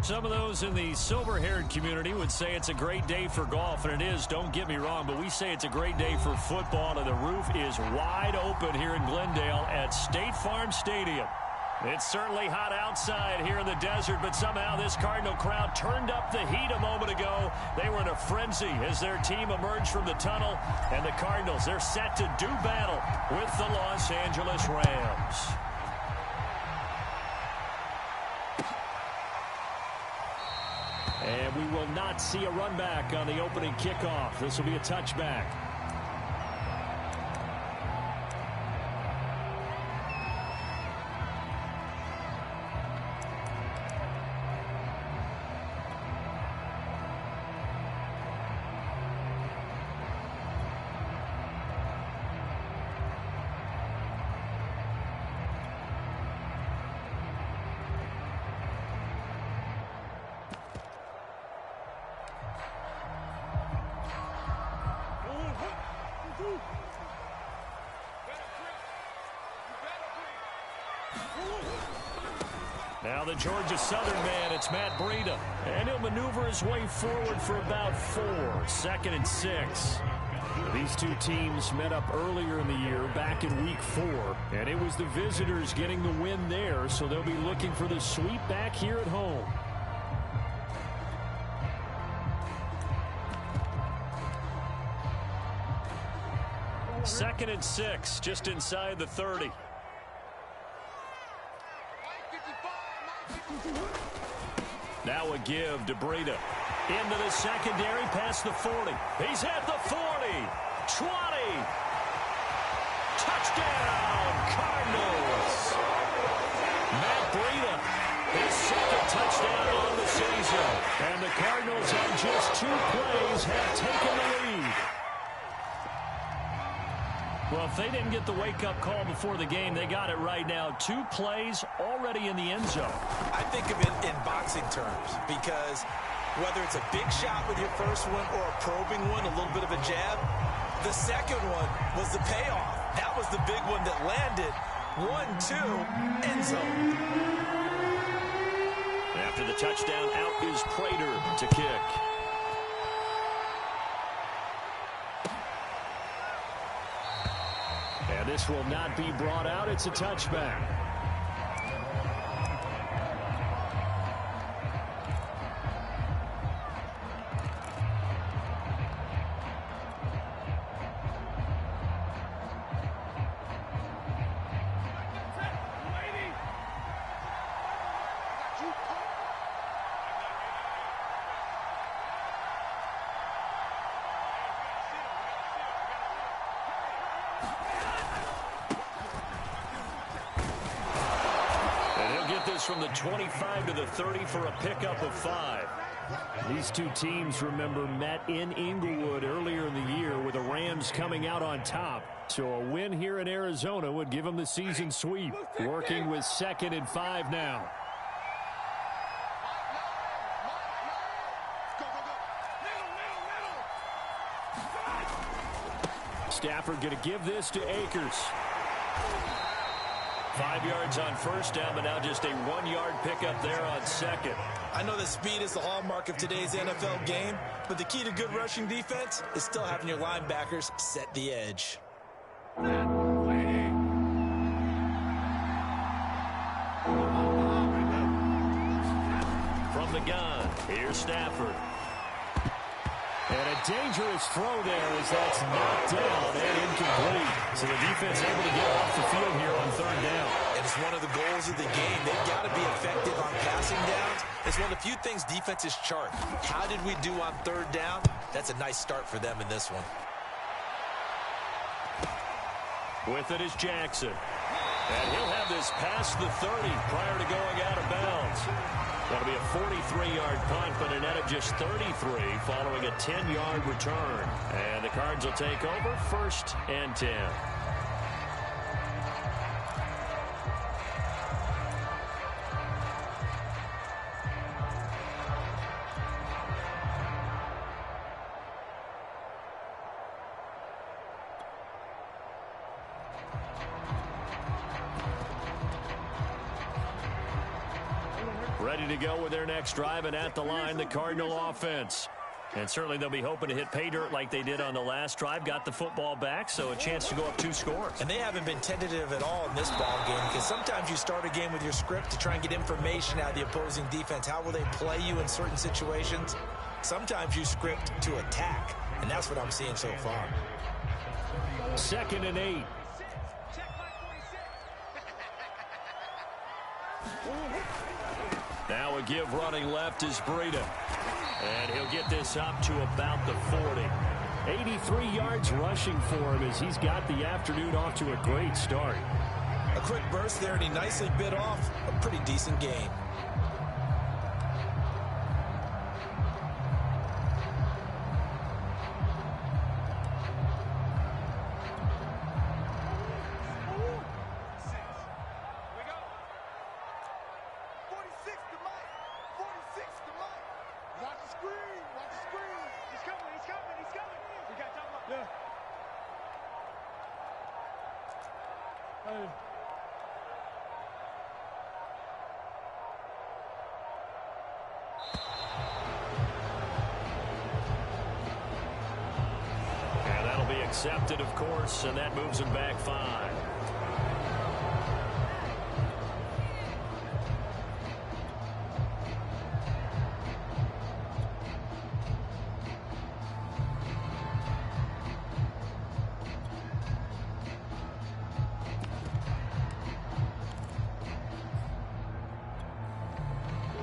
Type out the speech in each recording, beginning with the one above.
Some of those in the silver-haired community would say it's a great day for golf, and it is, don't get me wrong, but we say it's a great day for football, and the roof is wide open here in Glendale at State Farm Stadium. It's certainly hot outside here in the desert, but somehow this Cardinal crowd turned up the heat a moment ago. They were in a frenzy as their team emerged from the tunnel, and the Cardinals, they're set to do battle with the Los Angeles Rams. And we will not see a run back on the opening kickoff. This will be a touchback. Now the Georgia Southern man, it's Matt Breida. And he'll maneuver his way forward for about 4. 2nd and 6. These two teams met up earlier in the year, back in week 4. And it was the visitors getting the win there, so they'll be looking for the sweep back here at home. Second and 6, just inside the 30. Now a give to Breida. Into the secondary, past the 40. He's at the 40. 20. Touchdown, Cardinals. Matt Breida, his 2nd touchdown on the season. And the Cardinals on just 2 plays have taken the lead. Well, if they didn't get the wake-up call before the game, they got it right now. 2 plays already in the end zone. I think of it in boxing terms because whether it's a big shot with your first one or a probing one, a little bit of a jab, the second one was the payoff. That was the big one that landed. 1-2, end zone. After the touchdown, out is Prater to kick. And this will not be brought out. It's a touchback. From the 25 to the 30 for a pickup of 5. These two teams, remember, met in Inglewood earlier in the year with the Rams coming out on top. So a win here in Arizona would give them the season sweep. Working with 2nd and 5 now. Stafford going to give this to Akers. 5 yards on first down, but now just a 1-yard pickup there on 2nd. I know that speed is the hallmark of today's NFL game, but the key to good rushing defense is still having your linebackers set the edge. From the gun, here's Stafford. And a dangerous throw there as that's knocked down and incomplete. So the defense able to get off the field here on 3rd down. And it's one of the goals of the game. They've got to be effective on passing downs. It's one of the few things defenses chart. How did we do on 3rd down? That's a nice start for them in this one. With it is Jackson. And he'll have this past the 30 prior to going out of bounds. That'll be a 43-yard punt, but a net of just 33 following a 10-yard return. And the Cards will take over 1st and 10. Ready to go with their next drive, and at the line, the Cardinal offense. And certainly they'll be hoping to hit pay dirt like they did on the last drive. Got the football back, so a chance to go up 2 scores. And they haven't been tentative at all in this ball game, because sometimes you start a game with your script to try and get information out of the opposing defense. How will they play you in certain situations? Sometimes you script to attack, and that's what I'm seeing so far. 2nd and 8. Now a give running left is Breida. And he'll get this up to about the 40. 83 yards rushing for him as he's got the afternoon off to a great start. A quick burst there, and he nicely bit off a pretty decent game. Accepted, of course, and that moves him back 5.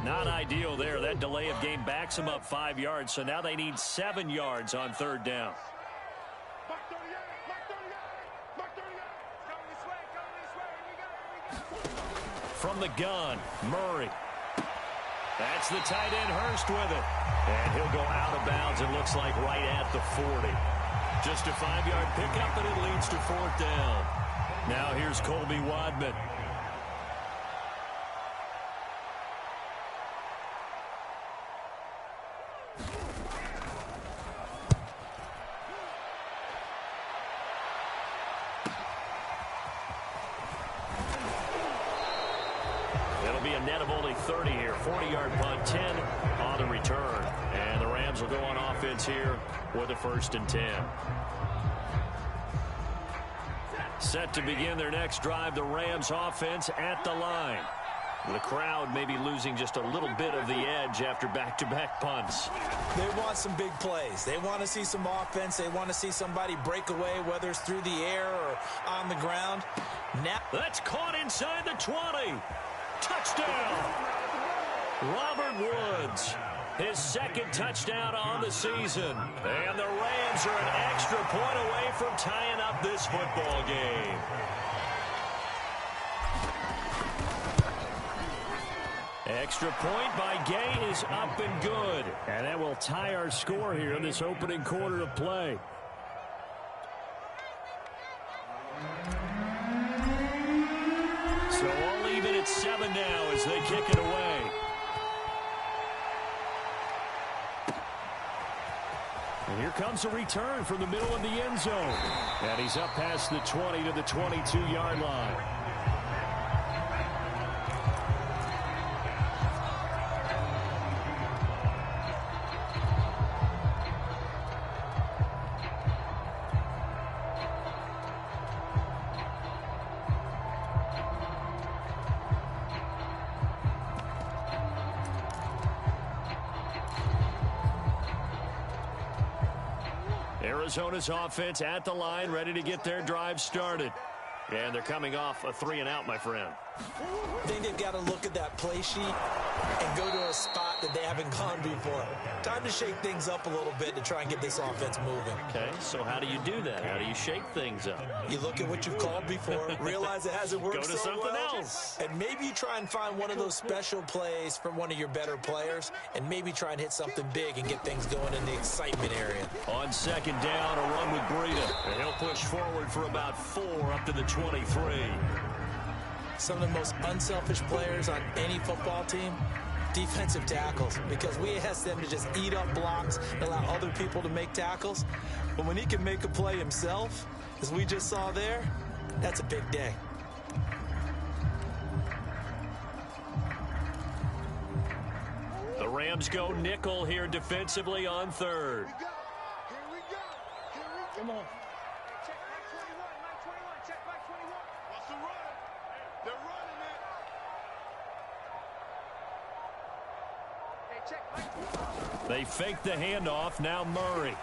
Not ideal there. That delay of game backs him up 5 yards, so now they need 7 yards on 3rd down. From the gun, Murray. That's the tight end, Hurst, with it. And he'll go out of bounds, it looks like, right at the 40. Just a 5-yard pickup, and it leads to 4th down. Now here's Colby Wadman. Be a net of only 30 here. 40-yard punt, 10 on the return. And the Rams will go on offense here with a 1st and 10. Set to begin their next drive, the Rams offense at the line. The crowd may be losing just a little bit of the edge after back-to-back punts. They want some big plays. They want to see some offense. They want to see somebody break away, whether it's through the air or on the ground. Now that's caught inside the 20. Touchdown! Robert Woods, his 2nd touchdown on the season. And the Rams are an extra point away from tying up this football game. Extra point by Gay is up and good. And that will tie our score here in this opening quarter of play. So all even at 7 now as they kick it away. And here comes a return from the middle of the end zone. And he's up past the 20 to the 22-yard line. Arizona's offense at the line, ready to get their drive started. And they're coming off a 3-and-out, my friend. I think they've got to look at that play sheet and go to a spot that they haven't gone before. Time to shake things up a little bit to try and get this offense moving. Okay, so how do you do that? How do you shake things up? You look at what you've called before, realize it hasn't worked Go to so something well, else. and maybe you try and find one of those special plays from one of your better players, and maybe try and hit something big and get things going in the excitement area. On 2nd down, a run with Breida. And he'll push forward for about 4 up to the 23. Some of the most unselfish players on any football team, defensive tackles, because we ask them to just eat up blocks and allow other people to make tackles. But when he can make a play himself, as we just saw there, that's a big day. Rams go nickel here defensively on third. Here we go. Come on. Check back 21. Mike 21. Check back 21. What's the run? They're running it. Hey, check Mike. They fake the handoff. Now Murray.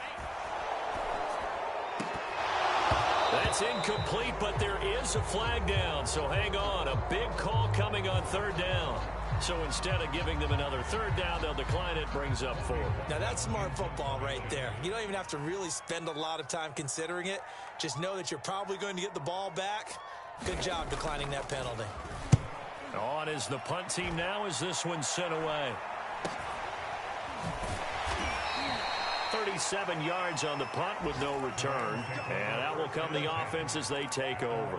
That's incomplete, but there is a flag down. So hang on. A big call coming on third down. So instead of giving them another third down, they'll decline it, brings up 4. Now, that's smart football right there. You don't even have to really spend a lot of time considering it. Just know that you're probably going to get the ball back. Good job declining that penalty. On is the punt team now as this one's sent away. 37 yards on the punt with no return. And out will come the offense as they take over.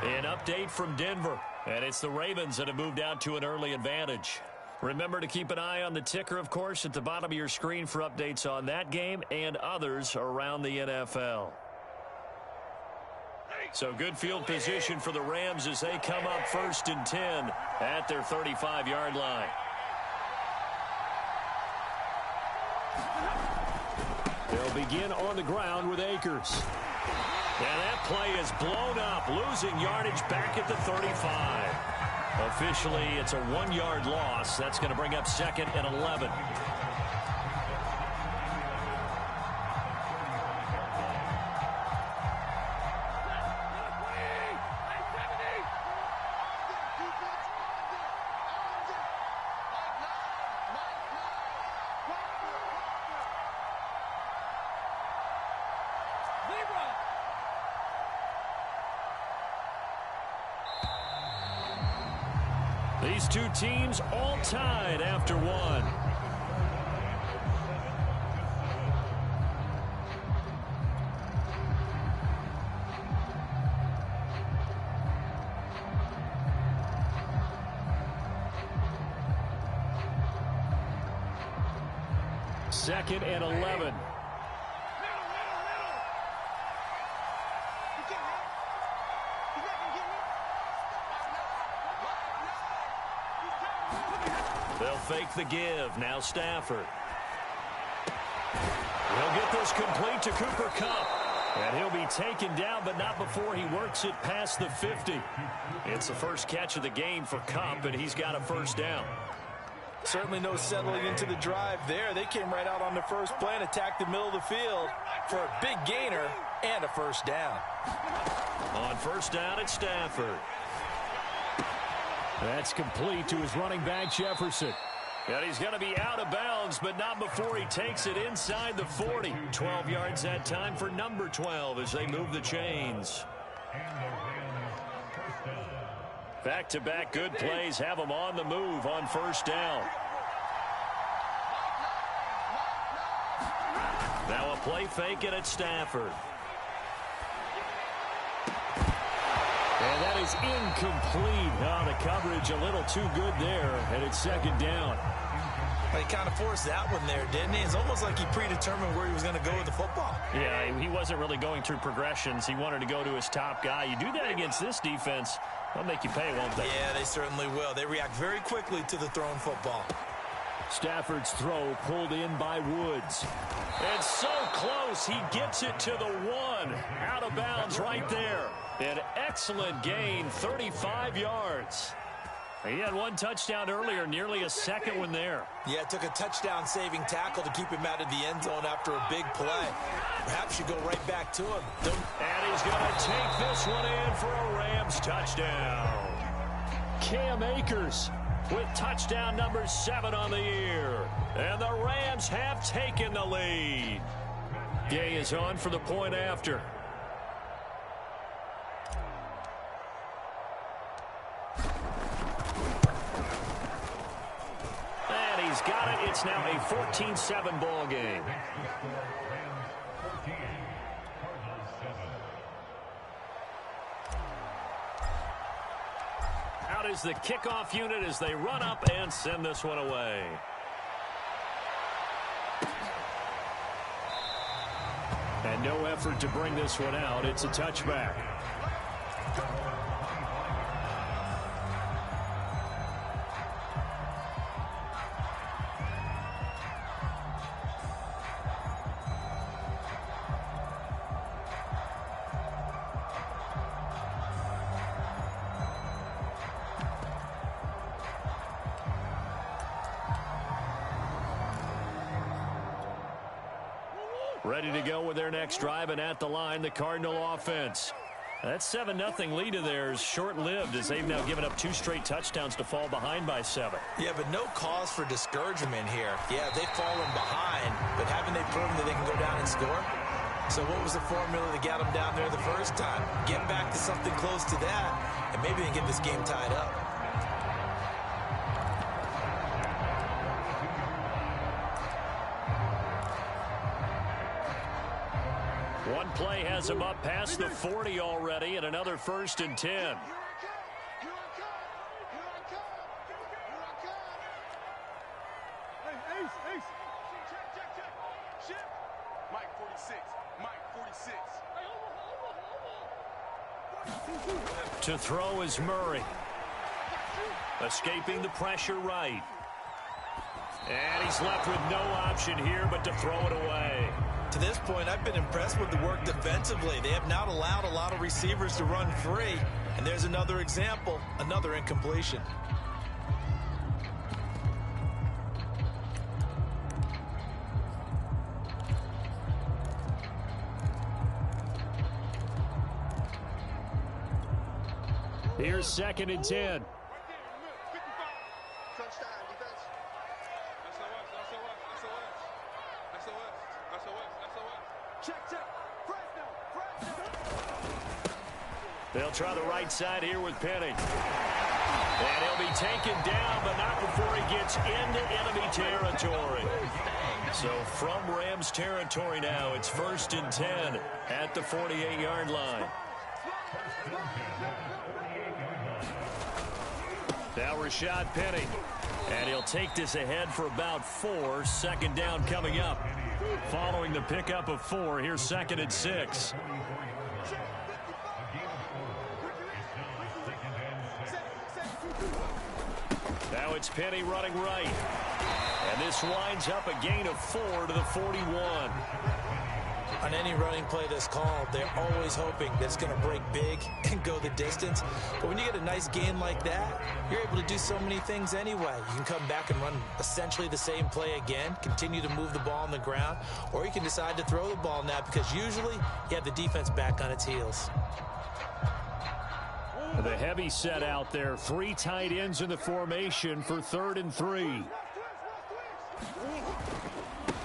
An update from Denver. And it's the Ravens that have moved out to an early advantage. Remember to keep an eye on the ticker, of course, at the bottom of your screen for updates on that game and others around the NFL. So good field position for the Rams as they come up 1st and 10 at their 35-yard line. They'll begin on the ground with Akers. And that play is blown up, losing yardage back at the 35. Officially, it's a 1-yard loss. That's going to bring up 2nd and 11. These two teams all tied after one. Second and 11. They'll fake the give. Now Stafford. He'll get this complete to Cooper Kupp. And he'll be taken down, but not before he works it past the 50. It's the first catch of the game for Kupp, and he's got a first down. Certainly no settling into the drive there. They came right out on the first play and attacked the middle of the field for a big gainer and a first down. On first down, it's Stafford. That's complete to his running back, Jefferson. And he's going to be out of bounds, but not before he takes it inside the 40. 12 yards that time for number 12 as they move the chains. Back-to-back good plays have them on the move on first down. Now a play fake, and it's Stafford. And that is incomplete. Oh, the coverage a little too good there, and it's second down. He kind of forced that one there, didn't he? It's almost like he predetermined where he was going to go with the football. Yeah, he wasn't really going through progressions. He wanted to go to his top guy. You do that against this defense, they'll make you pay, won't they? Yeah, they certainly will. They react very quickly to the thrown football. Stafford's throw pulled in by Woods. And so close, he gets it to the 1. Out of bounds right there. An excellent gain, 35 yards. He had one touchdown earlier, nearly a second one there. Yeah, it took a touchdown-saving tackle to keep him out of the end zone after a big play. Perhaps you go right back to him. And he's going to take this one in for a Rams touchdown. Cam Akers with touchdown number 7 on the year. And the Rams have taken the lead. Gay is on for the point after. And he's got it. It's now a 14-7 ball game. Out is the kickoff unit as they run up and send this one away. And no effort to bring this one out. It's a touchback. Ready to go with their next drive, and at the line, the Cardinal offense. That 7-0 lead of theirs short-lived as they've now given up 2 straight touchdowns to fall behind by 7. Yeah, but no cause for discouragement here. Yeah, they've fallen behind, but haven't they proven that they can go down and score? So what was the formula that got them down there the first time? Get back to something close to that, and maybe they can get this game tied up. One play has him up past the 40 already, and another 1st and 10. Mike 46. Mike 46. To throw is Murray. Escaping the pressure right. And he's left with no option here but to throw it away. To this point, I've been impressed with the work defensively. They have not allowed a lot of receivers to run free. And there's another example, another incompletion. Here's 2nd and 10. They'll try the right side here with Penny. And he'll be taken down, but not before he gets into enemy territory. So from Rams territory now, it's 1st and 10 at the 48-yard line. Now Rashad Penny. And he'll take this ahead for about 4. 2nd down coming up. Following the pickup of 4, here's 2nd and 6. Now it's Penny running right. And this winds up a gain of 4 to the 41. On any running play that's called, they're always hoping that it's going to break big and go the distance. But when you get a nice gain like that, you're able to do so many things anyway. You can come back and run essentially the same play again, continue to move the ball on the ground, or you can decide to throw the ball now because usually you have the defense back on its heels. The heavy set out there. 3 tight ends in the formation for 3rd and 3.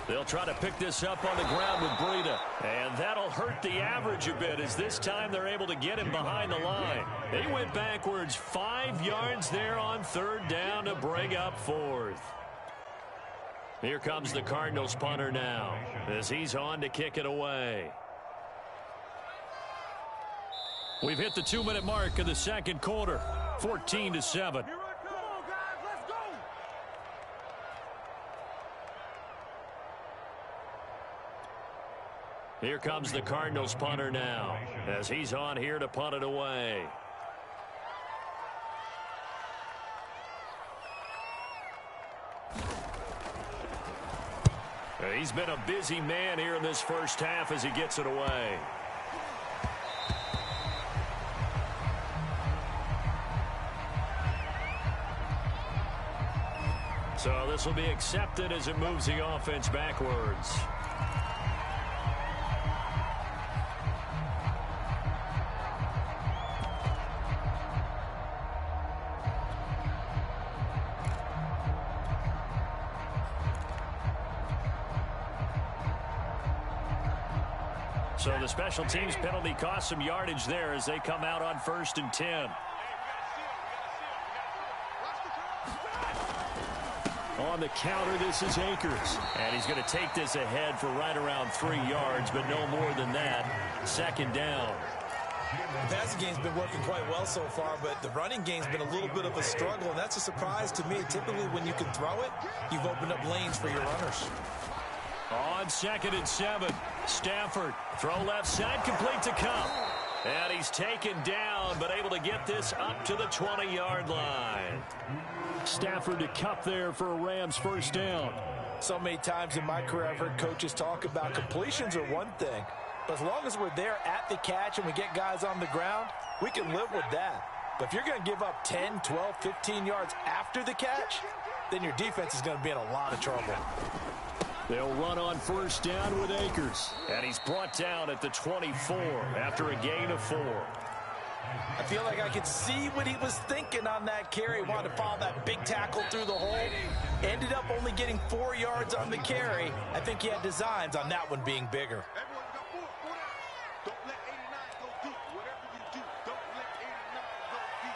They'll try to pick this up on the ground with Breida. And that'll hurt the average a bit as this time they're able to get him behind the line. They went backwards 5 yards there on 3rd down to bring up 4th. Here comes the Cardinals punter now as he's on to kick it away. We've hit the 2-minute mark of the 2nd quarter. 14-7. Here comes the Cardinals punter now as he's on here to punt it away. He's been a busy man here in this first half as he gets it away. So this will be accepted as it moves the offense backwards. So the special teams penalty cost some yardage there as they come out on 1st and 10. On the counter, this is Akers. And he's going to take this ahead for right around 3 yards, but no more than that. 2nd down. The passing game's been working quite well so far, but the running game's been a little bit of a struggle, and that's a surprise to me. Typically, when you can throw it, you've opened up lanes for your runners. On 2nd and 7, Stafford. Throw left side, complete to Cup. And he's taken down, but able to get this up to the 20-yard line. Stafford to Cup there for a Rams 1st down. So many times in my career, I've heard coaches talk about completions are one thing. But as long as we're there at the catch and we get guys on the ground, we can live with that. But if you're going to give up 10, 12, 15 yards after the catch, then your defense is going to be in a lot of trouble. They'll run on first down with Akers. And he's brought down at the 24 after a gain of 4. I feel like I could see what he was thinking on that carry. Wanted to follow that big tackle through the hole. Ended up only getting 4 yards on the carry. I think he had designs on that one being bigger. Everyone got 4. Don't let 89 go deep. Whatever you do, don't let 89 go deep.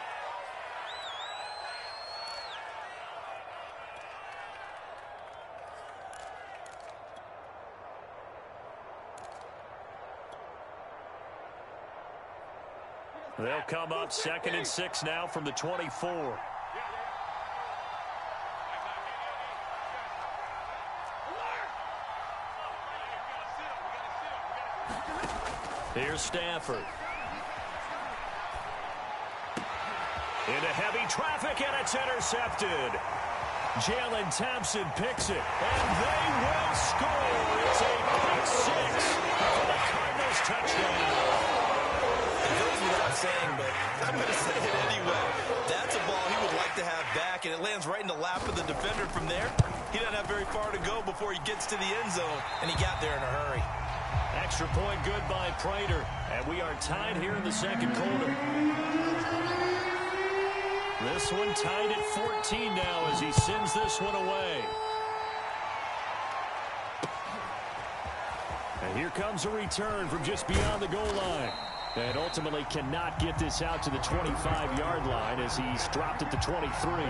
They'll come up 2nd and 6 now from the 24. Here's Stafford. Into heavy traffic, and it's intercepted. Jalen Thompson picks it, and they will score. It's a pick 6 for the Cardinals touchdown. It goes without saying, but I'm going to say it anyway. That's a ball he would like to have back, and it lands right in the lap of the defender from there. He doesn't have very far to go before he gets to the end zone, and he got there in a hurry. Extra point good by Prater, and we are tied here in the second quarter. This one tied at 14 now as he sends this one away. And here comes a return from just beyond the goal line. And ultimately cannot get this out to the 25-yard line as he's dropped at the 23.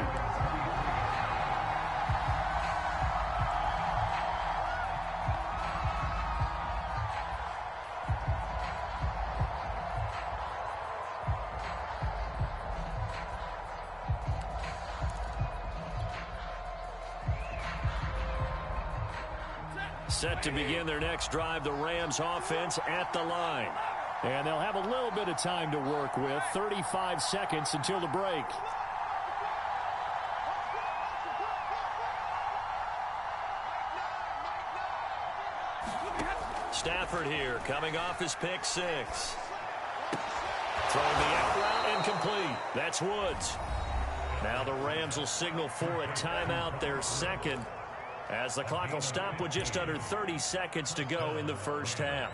Set to begin their next drive, the Rams offense at the line. And they'll have a little bit of time to work with, 35 seconds until the break. Stafford here, coming off his pick 6. Throwing the out route incomplete. That's Woods. Now the Rams will signal for a timeout, their second, as the clock will stop with just under 30 seconds to go in the first half.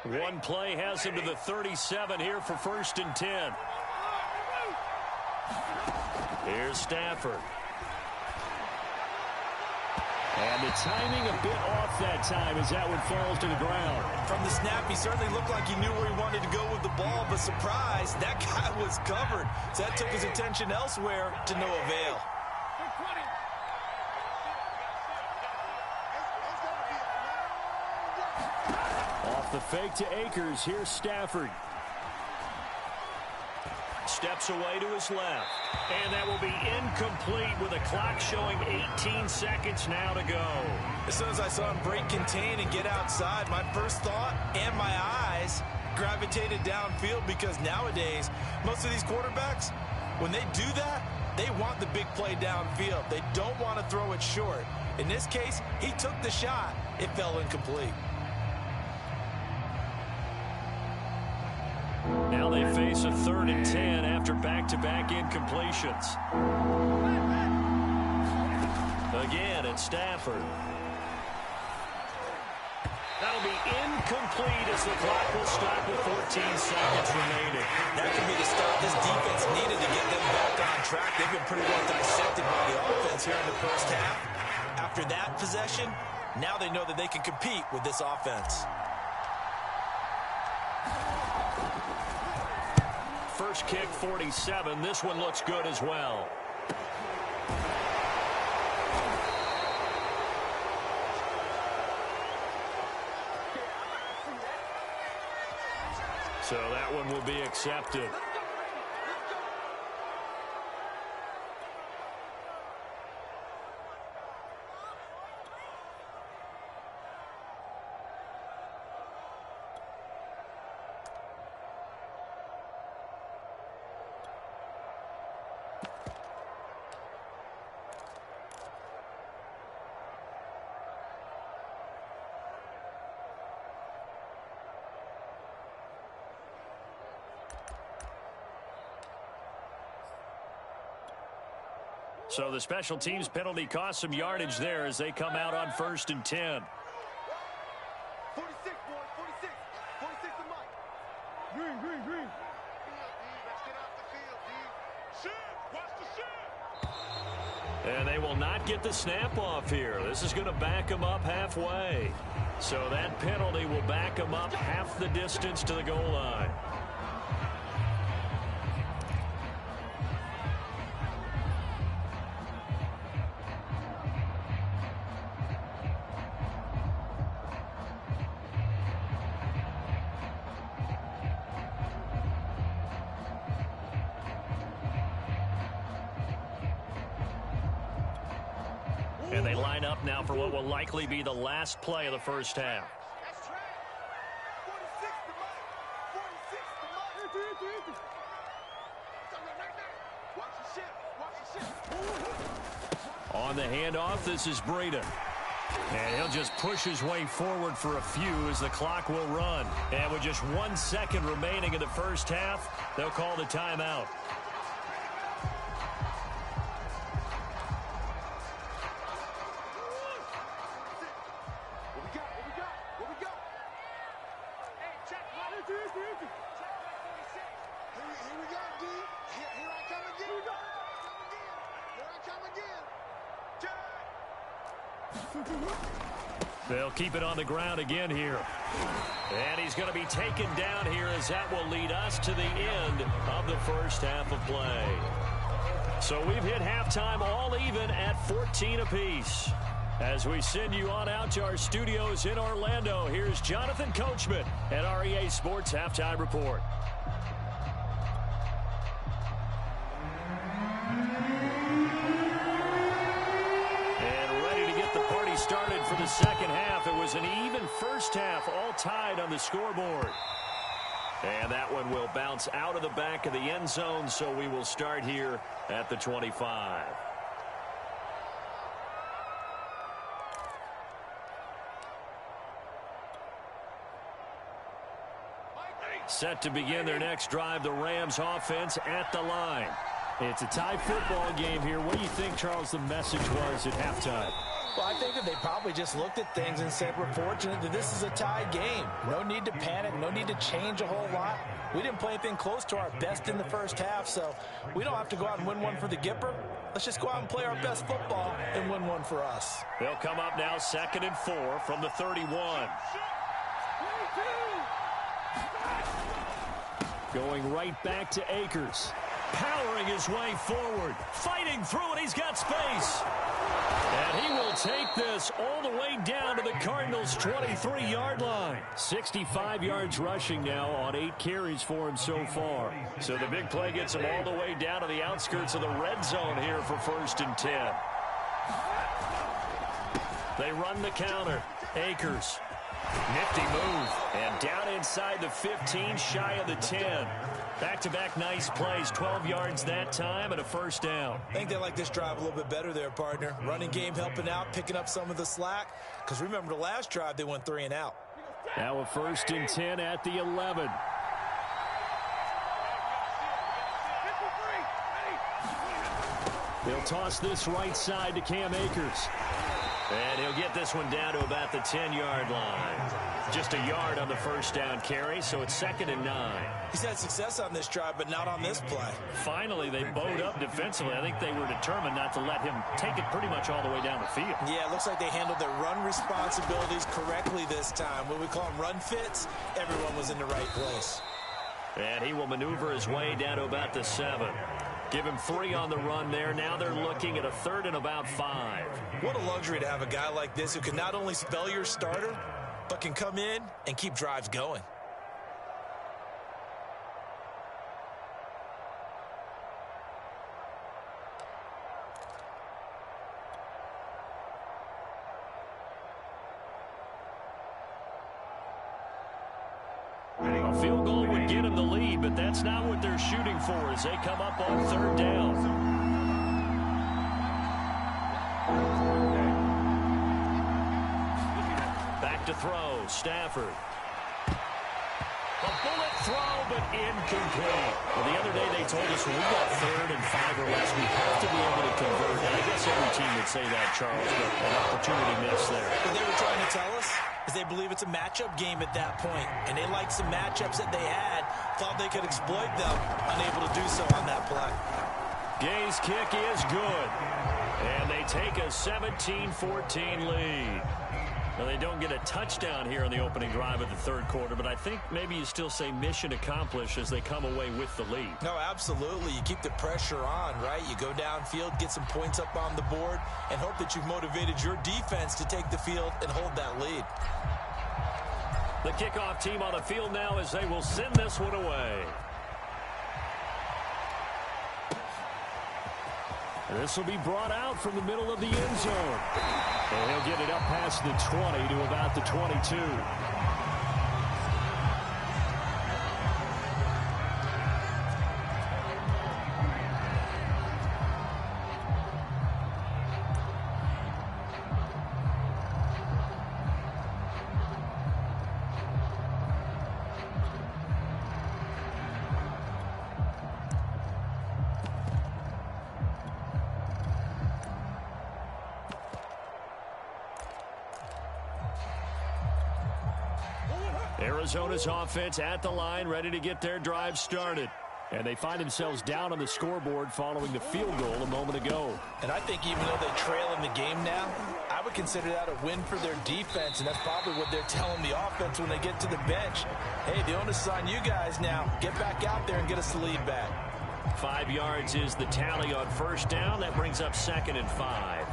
One play has him to the 37 here for 1st and 10. Here's Stafford. And the timing a bit off that time as that one falls to the ground. From the snap, he certainly looked like he knew where he wanted to go with the ball, but surprise, that guy was covered. So that took his attention elsewhere to no avail. Off the fake to Akers, here's Stafford. Steps away to his left. And that will be incomplete with the clock showing 18 seconds now to go. As soon as I saw him break contain and get outside, my first thought and my eyes gravitated downfield, because nowadays, most of these quarterbacks, when they do that, they want the big play downfield. They don't want to throw it short. In this case, he took the shot. It fell incomplete. Now they face a 3rd and 10 after back-to-back incompletions. Again, it's Stafford. That'll be incomplete as the clock will stop with 14 seconds remaining. That could be the start this defense needed to get them back on track. They've been pretty well dissected by the offense here in the first half. After that possession, now they know that they can compete with this offense. First kick, 47. This one looks good as well. So that one will be accepted. So the special teams penalty cost some yardage there as they come out on 1st and 10. 46, boys, 46. 46 to Mike. Green, green, green. Let's get off the field, D. Shit, watch the shit. And they will not get the snap off here. This is going to back them up halfway. So that penalty will back them up half the distance to the goal line. And they line up now for what will likely be the last play of the first half. That's track. 46 to Mike. 46 to Mike. Right there. Watch the shit. Watch the shit. On the handoff, this is Breida. And he'll just push his way forward for a few as the clock will run. And with just 1 second remaining in the first half, they'll call the timeout. They'll keep it on the ground again here. And he's going to be taken down here as that will lead us to the end of the first half of play. So we've hit halftime all even at 14 apiece. As we send you on out to our studios in Orlando, here's Jonathan Coachman at REA Sports Halftime Report. Started for the second half. It was an even first half, all tied on the scoreboard. And that one will bounce out of the back of the end zone, so we will start here at the 25. Set to begin their next drive, the Rams offense at the line. It's a tie football game here. What do you think, Charles, the message was at halftime? Well, I think that they probably just looked at things and said, we're fortunate that this is a tied game. No need to panic, no need to change a whole lot. We didn't play anything close to our best in the first half, so we don't have to go out and win one for the Gipper. Let's just go out and play our best football and win one for us. They'll come up now 2nd and 4 from the 31. Going right back to Akers. Powering his way forward. Fighting through it. He's got space. And he will take this all the way down to the Cardinals' 23-yard line. 65 yards rushing now on 8 carries for him so far. So the big play gets him all the way down to the outskirts of the red zone here for 1st and 10. They run the counter. Akers. Nifty move. And down inside the 15, shy of the 10. Back-to-back nice plays, 12 yards that time and a first down. I think they like this drive a little bit better there, partner. Running game helping out, picking up some of the slack. Because remember the last drive, they went 3 and out. Now a 1st and 10 at the 11. They'll toss this right side to Cam Akers. And he'll get this one down to about the 10-yard line. Just a yard on the first down carry, so it's 2nd and 9. He's had success on this drive, but not on this play. Finally, they bowed up defensively. I think they were determined not to let him take it pretty much all the way down the field. Yeah, it looks like they handled their run responsibilities correctly this time. When we call them run fits, everyone was in the right place. And he will maneuver his way down to about the 7. Give him 3 on the run there. Now they're looking at a 3rd and about 5. What a luxury to have a guy like this who can not only spell your starter, but can come in and keep drives going. A field goal would get him the lead, but that's not what they're shooting for as they come up on 3rd down. Back to throw, Stafford. A bullet throw, but incomplete. Well, the other day they told us when we've got 3rd and 5 or less, we have to be able to convert. And I guess every team would say that, Charles, but an opportunity missed there. What they were trying to tell us is they believe it's a matchup game at that point, and they liked some matchups that they had, thought they could exploit them, unable to do so on that play. Gay's kick is good, and they take a 17-14 lead. Now, they don't get a touchdown here in the opening drive of the 3rd quarter, but I think maybe you still say mission accomplished as they come away with the lead. No, absolutely. You keep the pressure on, right? You go downfield, get some points up on the board, and hope that you've motivated your defense to take the field and hold that lead. The kickoff team on the field now as they will send this one away. This will be brought out from the middle of the end zone. And he'll get it up past the 20 to about the 22. Arizona's offense at the line, ready to get their drive started. And they find themselves down on the scoreboard following the field goal a moment ago. And I think even though they trail in the game now, I would consider that a win for their defense, and that's probably what they're telling the offense when they get to the bench. Hey, the onus is on you guys now. Get back out there and get us the lead back. 5 yards is the tally on 1st down. That brings up 2nd and 5.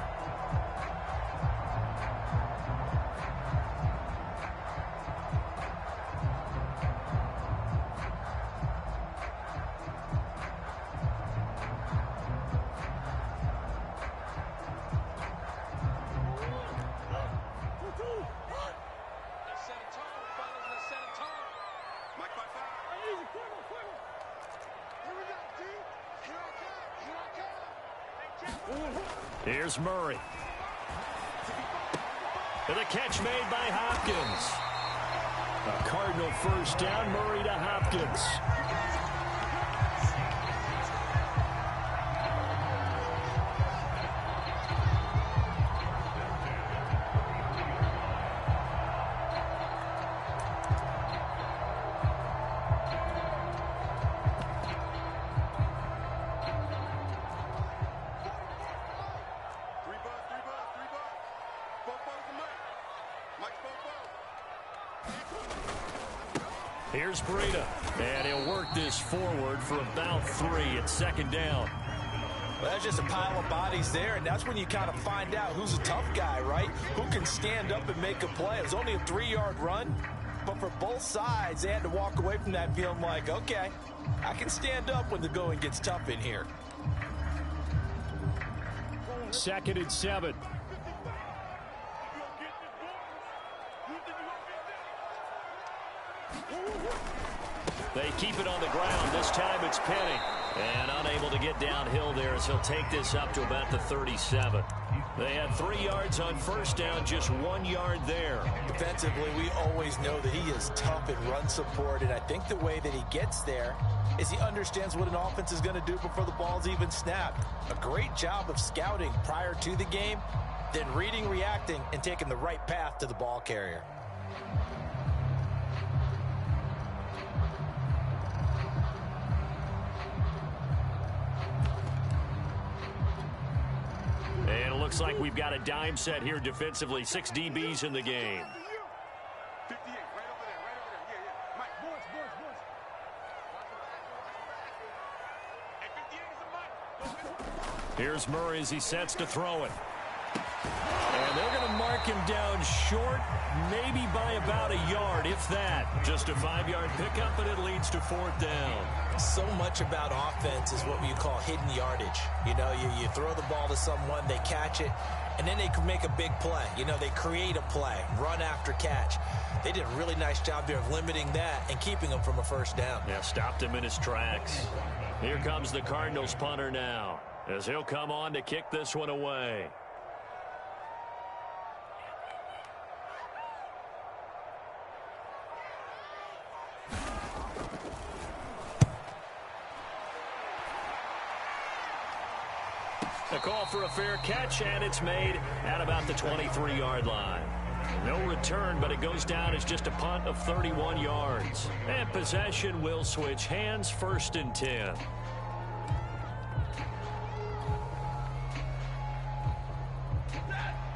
Here's Murray. And a catch made by Hopkins. A Cardinal 1st down, Murray to Hopkins. Here's Breida, and he'll work this forward for about 3 at 2nd down. Well, that's just a pile of bodies there, and that's when you kind of find out who's a tough guy, right? Who can stand up and make a play. It was only a 3-yard run, but for both sides, they had to walk away from that feeling like, okay, I can stand up when the going gets tough in here. 2nd and 7. They keep it on the ground. This time it's Penny. And unable to get downhill there as he'll take this up to about the 37. They had 3 yards on 1st down, just 1 yard there. Defensively, we always know that he is tough in run support, and I think the way that he gets there is he understands what an offense is going to do before the ball's even snapped. A great job of scouting prior to the game, then reading, reacting, and taking the right path to the ball carrier. And it looks like we've got a dime set here defensively. 6 DBs in the game. 58, right over there, Yeah. Mike, boys. Hey, 58 is a Mike. Here's Murray as he sets to throw it. And they're going to mark him down short, maybe by about a yard, if that. Just a 5-yard pickup, and it leads to 4th down. So much about offense is what you call hidden yardage. You know, you throw the ball to someone, they catch it, and then they can make a big play. You know, they create a play, run after catch. They did a really nice job there of limiting that and keeping him from a 1st down. Yeah, stopped him in his tracks. Here comes the Cardinals punter now, as he'll come on to kick this one away. A call for a fair catch, and it's made at about the 23-yard line. No return, but it goes down as just a punt of 31 yards. And possession will switch hands, 1st and 10.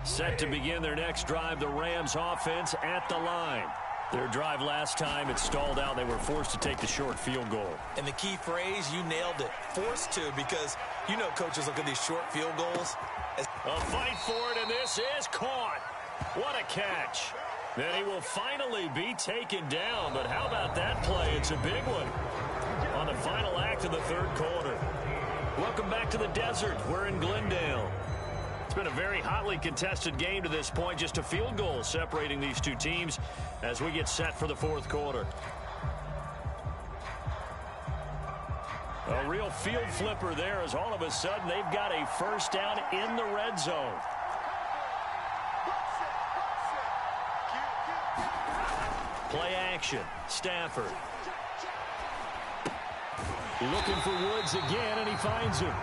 Set to begin their next drive, the Rams offense at the line. Their drive last time, it stalled out. They were forced to take the short field goal. And the key phrase, you nailed it. Forced to, because you know coaches look at these short field goals. A fight for it, and this is caught. What a catch. Then he will finally be taken down. But how about that play? It's a big one on the final act of the 3rd quarter. Welcome back to the desert. We're in Glendale. It's been a very hotly contested game to this point. Just a field goal separating these two teams as we get set for the 4th quarter. A real field flipper there as all of a sudden they've got a 1st down in the red zone. Play action. Stafford. Looking for Woods again, and he finds him.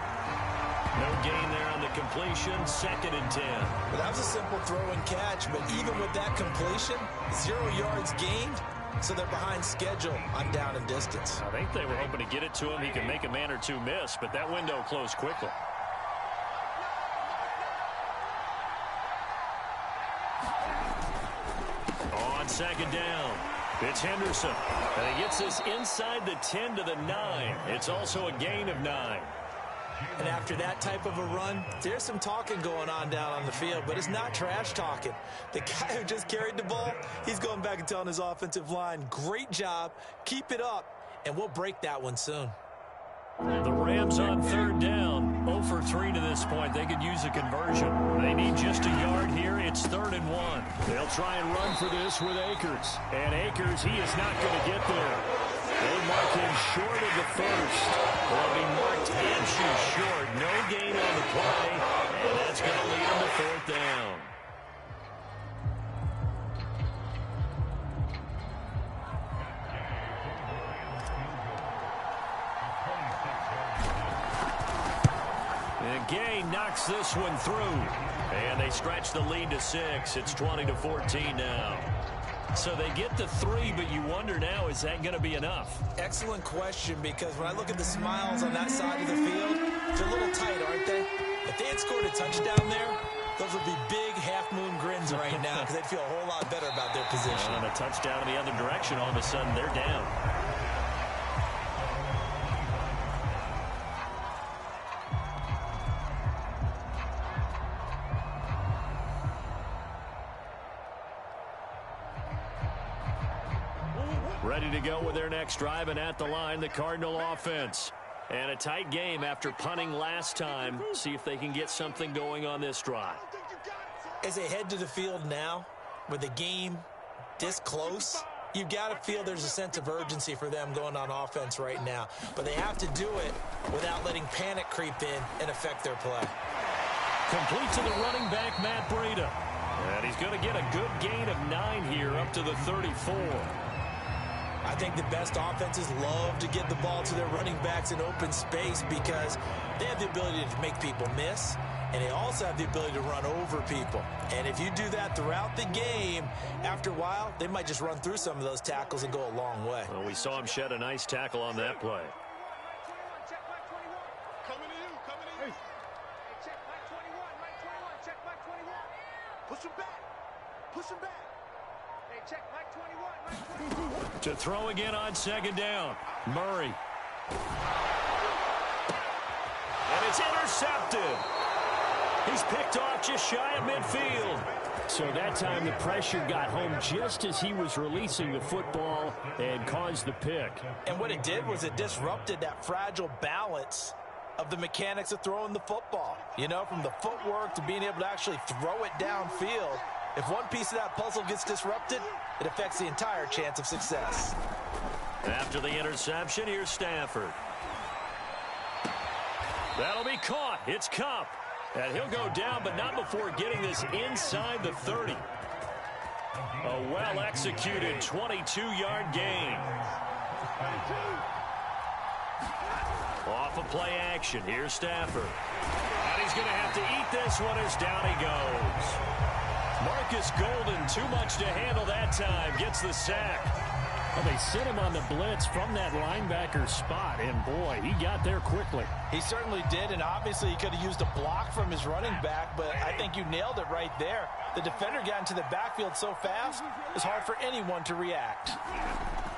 No gain there on the completion. 2nd and 10. Well, that was a simple throw and catch, but even with that completion, 0 yards gained, so they're behind schedule on down and distance. I think they were hoping to get it to him. He can make a man or two miss, but that window closed quickly. On 2nd down, it's Henderson. And he gets this inside the 10 to the 9. It's also a gain of 9. And after that type of a run, there's some talking going on down on the field, but it's not trash talking. The guy who just carried the ball, he's going back and telling his offensive line, great job, keep it up, and we'll break that one soon. The Rams on 3rd down, 0 for 3 to this point. They could use a conversion. They need just a yard here. It's 3rd and 1. They'll try and run for this with Akers. And Akers, he is not going to get there. They mark him short of the 1st. Well, he marked inches short. No gain on the play, and that's going to lead him to 4th down. And Gay knocks this one through, and they stretch the lead to 6. It's 20-14 now. So they get the 3, but you wonder now, is that going to be enough? Excellent question, because when I look at the smiles on that side of the field, they're a little tight, aren't they? If they had scored a touchdown there, those would be big half-moon grins right now, because they'd feel a whole lot better about their position. On a touchdown in the other direction, all of a sudden they're down. Ready to go with their next drive, and at the line, the Cardinal offense. And a tight game after punting last time. See if they can get something going on this drive. As they head to the field now, with the game this close, you've got to feel there's a sense of urgency for them going on offense right now. But they have to do it without letting panic creep in and affect their play. Complete to the running back, Matt Breida. And he's going to get a good gain of 9 here, up to the 34. I think the best offenses love to get the ball to their running backs in open space because they have the ability to make people miss, and they also have the ability to run over people. And if you do that throughout the game, after a while, they might just run through some of those tackles and go a long way. Well, we saw him shed a nice tackle on that play. Coming to you, coming to you. Hey, check Mike 21, check Mike 21. Push him back, push him back. Hey, check Mike 21, To throw again on 2nd down. Murray. And it's intercepted. He's picked off just shy of midfield. So that time the pressure got home just as he was releasing the football and caused the pick. And what it did was it disrupted that fragile balance of the mechanics of throwing the football. You know, from the footwork to being able to actually throw it downfield. If one piece of that puzzle gets disrupted, it affects the entire chance of success. After the interception, here's Stafford. That'll be caught. It's Kupp. And he'll go down, but not before getting this inside the 30. A well-executed 22-yard gain. Off of play action. Here's Stafford. And he's going to have to eat this one as down he goes. Marcus Golden, too much to handle that time, gets the sack. Well, they sent him on the blitz from that linebacker spot, and boy, he got there quickly. He certainly did, and obviously he could have used a block from his running back, but I think you nailed it right there. The defender got into the backfield so fast, it's hard for anyone to react.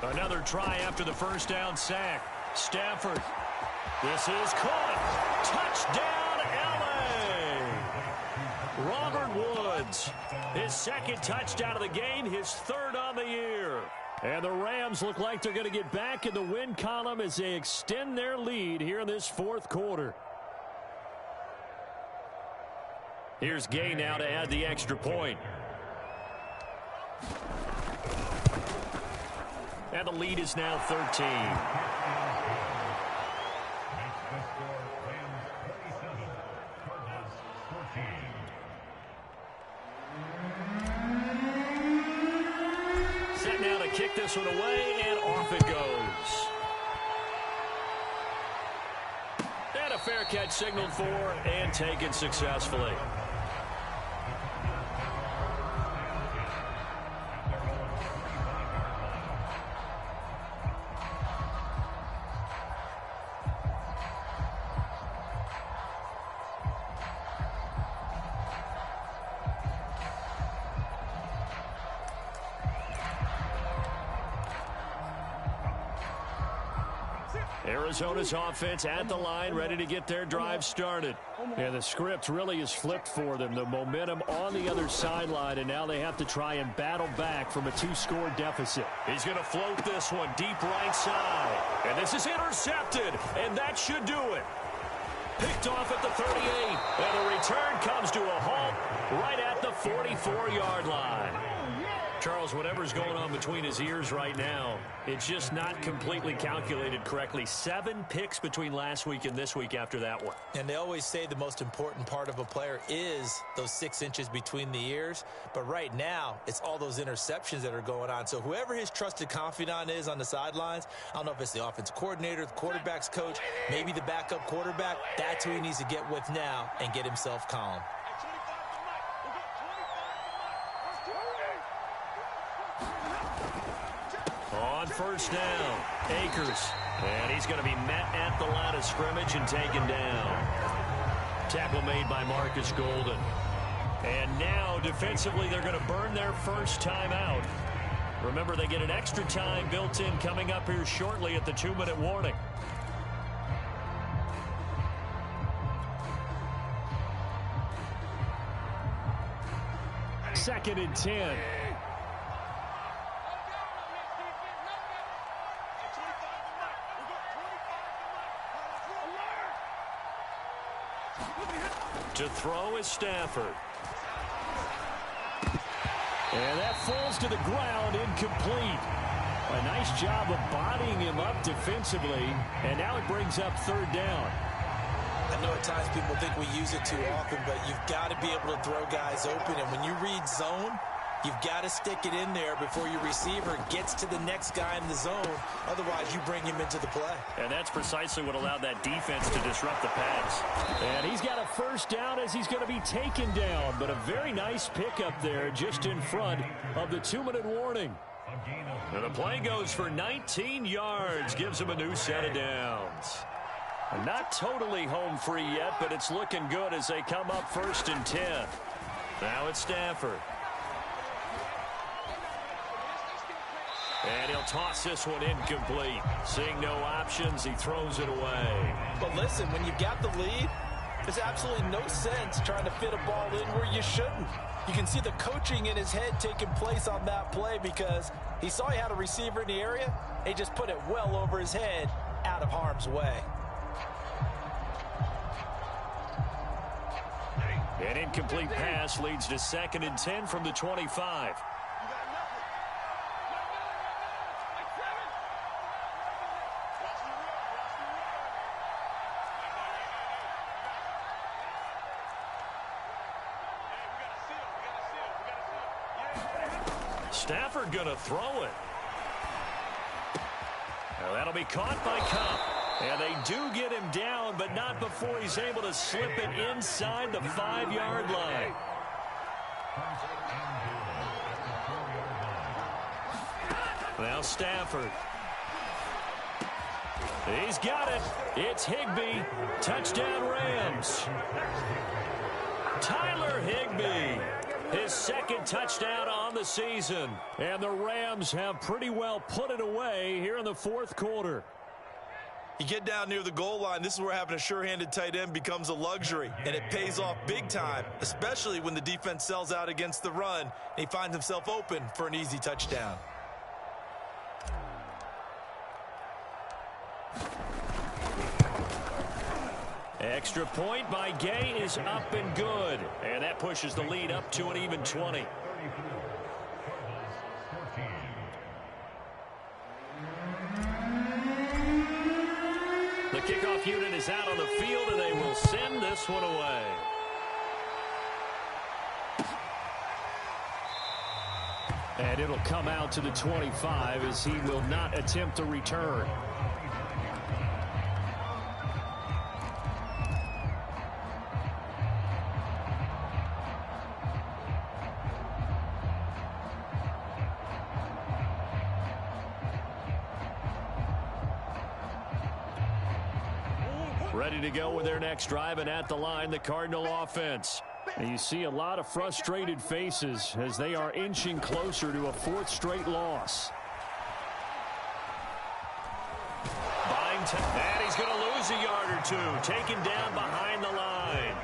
Another try after the first down sack. Stafford. This is caught. Touchdown, L.A. Robert Woods. His second touchdown of the game, his third on the year. And the Rams look like they're going to get back in the win column as they extend their lead here in this fourth quarter. Here's Gay now to add the extra point. And the lead is now 13. Set now to kick this one away, and off it goes. And a fair catch signaled for and taken successfully. Arizona's offense at the line, ready to get their drive started. Yeah, the script really is flipped for them. The momentum on the other sideline, and now they have to try and battle back from a two-score deficit. He's going to float this one deep right side. And this is intercepted, and that should do it. Picked off at the 38, and the return comes to a halt right at the 44-yard line. Charles, whatever's going on between his ears right now, it's just not completely calculated correctly. 7 picks between last week and this week after that one. And they always say the most important part of a player is those 6 inches between the ears. But right now, it's all those interceptions that are going on. So whoever his trusted confidant is on the sidelines, I don't know if it's the offensive coordinator, the quarterback's coach, maybe the backup quarterback, that's who he needs to get with now and get himself calm. On first down, Akers. And he's going to be met at the line of scrimmage and taken down. Tackle made by Marcus Golden. And now, defensively, they're going to burn their first time out. Remember, they get an extra time built in coming up here shortly at the 2-minute warning. Second and 10. To throw is Stafford. And that falls to the ground, incomplete. A nice job of bodying him up defensively, and now it brings up third down. I know at times people think we use it too often, but you've got to be able to throw guys open, and when you read zone, you've got to stick it in there before your receiver gets to the next guy in the zone. Otherwise, you bring him into the play. And that's precisely what allowed that defense to disrupt the pass. And he's got a first down as he's going to be taken down. But a very nice pickup there just in front of the 2-minute warning. And the play goes for 19 yards. Gives him a new set of downs. Not totally home free yet, but it's looking good as they come up 1st and 10. Now it's Stafford. And he'll toss this one incomplete. Seeing no options, he throws it away. But listen, when you've got the lead, there's absolutely no sense trying to fit a ball in where you shouldn't. You can see the coaching in his head taking place on that play because he saw he had a receiver in the area. He just put it well over his head out of harm's way. An incomplete pass leads to 2nd and 10 from the 25. Stafford going to throw it. Now that'll be caught by Cup. And they do get him down, but but not before he's able to slip it inside the 5-yard line. Now Stafford. He's got it. It's Higbee. Touchdown Rams. Tyler Higbee. His second touchdown on the season. And the Rams have pretty well put it away here in the fourth quarter. You get down near the goal line, this is where having a sure-handed tight end becomes a luxury, and it pays off big time, especially when the defense sells out against the run, and he finds himself open for an easy touchdown. Extra point by Gay is up and good. And that pushes the lead up to an even 20. The kickoff unit is out on the field, and they will send this one away. And it'll come out to the 25 as he will not attempt to return. Ready to go with their next drive, and at the line, the Cardinal offense. And you see a lot of frustrated faces as they are inching closer to a fourth straight loss. And he's going to lose a yard or two. Taken down behind the line.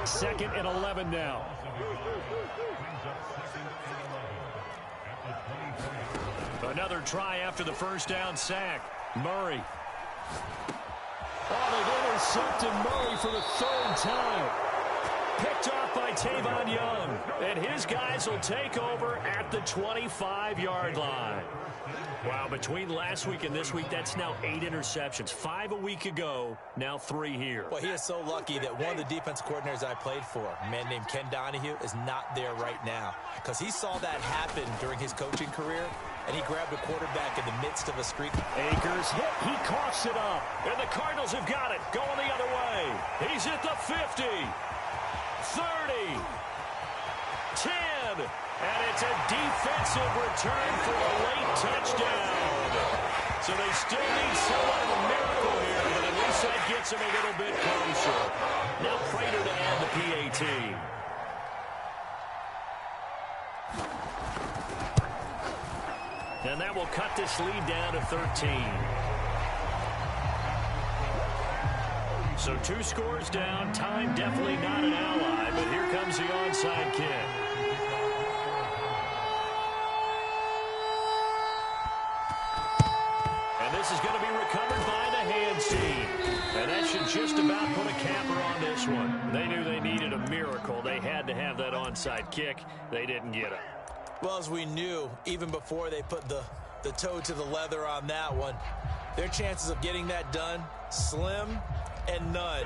2nd and 11 now. Another try after the first down sack. Murray. Oh, they've intercepted Murray for the 3rd time. Picked off by Tavon Young. And his guys will take over at the 25-yard line. Wow, between last week and this week, that's now 8 interceptions. 5 a week ago, now 3 here. Well, he is so lucky that one of the defense coordinators I played for, a man named Ken Donahue, is not there right now. Because he saw that happen during his coaching career, and he grabbed a quarterback in the midst of a streak. Akers hit. He coughs it up. And the Cardinals have got it. Going the other way. He's at the 50. 30. 10. And it's a defensive return for a late touchdown. So they still need somewhat of a miracle here, but at least that gets them a little bit closer. Now Prater to add the PAT. And that will cut this lead down to 13. So 2 scores down. Time definitely not an ally, but here comes the onside kick. And this is going to be recovered by the hands team. And that should just about put a capper on this one. They knew they needed a miracle. They had to have that onside kick. They didn't get it. Well, as we knew, even before they put the toe to the leather on that one, their chances of getting that done, slim and none.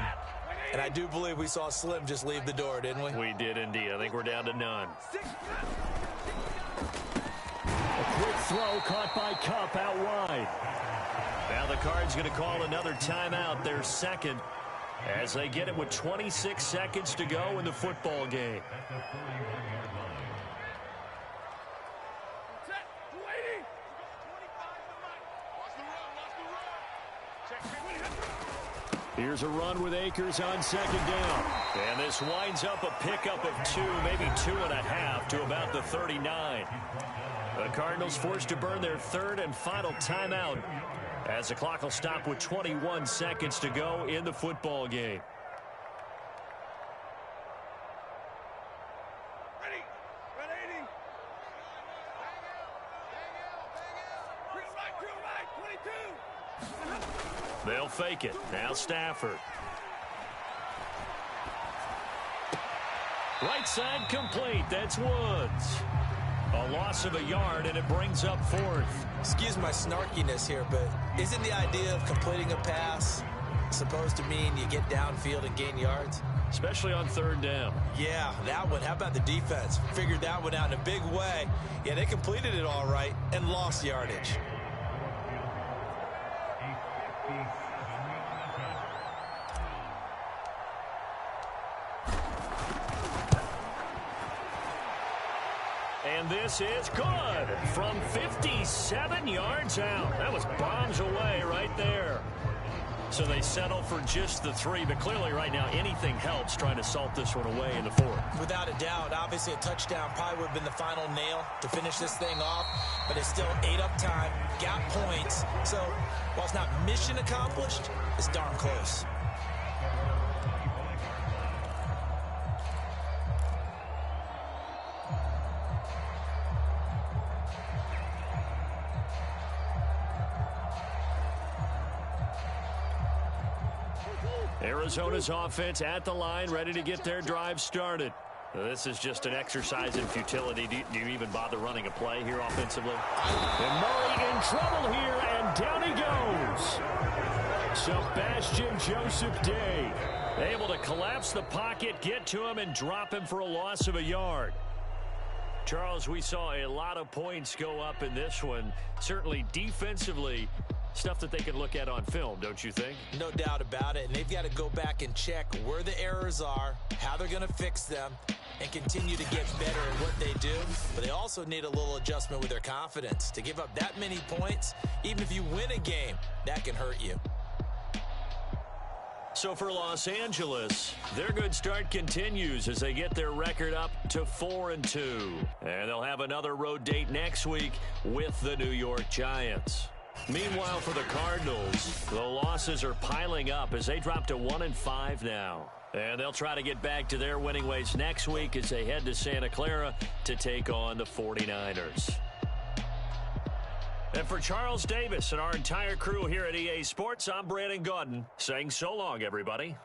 And I do believe we saw Slim just leave the door, didn't we? We did indeed. I think we're down to none. A quick throw caught by Kupp out wide. Now the Cards going to call another timeout, their 2nd, as they get it with 26 seconds to go in the football game. Here's a run with Akers on 2nd down. And this winds up a pickup of 2, maybe 2.5 to about the 39. The Cardinals forced to burn their 3rd and final timeout as the clock will stop with 21 seconds to go in the football game. They'll fake it. Now Stafford. Right side complete. That's Woods. A loss of a yard, and it brings up 4th. Excuse my snarkiness here, but isn't the idea of completing a pass supposed to mean you get downfield and gain yards? Especially on 3rd down. Yeah, that one. How about the defense? Figured that one out in a big way. Yeah, they completed it all right and lost yardage. And this is good from 57 yards out. That was bombs away right there. So they settle for just the 3, but clearly right now anything helps trying to salt this one away in the 4th. Without a doubt, obviously a touchdown probably would have been the final nail to finish this thing off, but it's still ate up time, got points. So while it's not mission accomplished, it's darn close. Arizona's offense at the line, ready to get their drive started. This is just an exercise in futility. Do you even bother running a play here offensively? And Murray in trouble here, and down he goes. Sebastian Joseph Day able to collapse the pocket, get to him, and drop him for a loss of a yard. Charles, we saw a lot of points go up in this one. Certainly defensively, stuff that they can look at on film, don't you think? No doubt about it. And they've got to go back and check where the errors are, how they're going to fix them, and continue to get better at what they do. But they also need a little adjustment with their confidence. To give up that many points, even if you win a game, that can hurt you. So for Los Angeles, their good start continues as they get their record up to 4-2. And they'll have another road date next week with the New York Giants. Meanwhile, for the Cardinals, the losses are piling up as they drop to 1-5 now. And they'll try to get back to their winning ways next week as they head to Santa Clara to take on the 49ers. And for Charles Davis and our entire crew here at EA Sports, I'm Brandon Gaudin saying so long, everybody.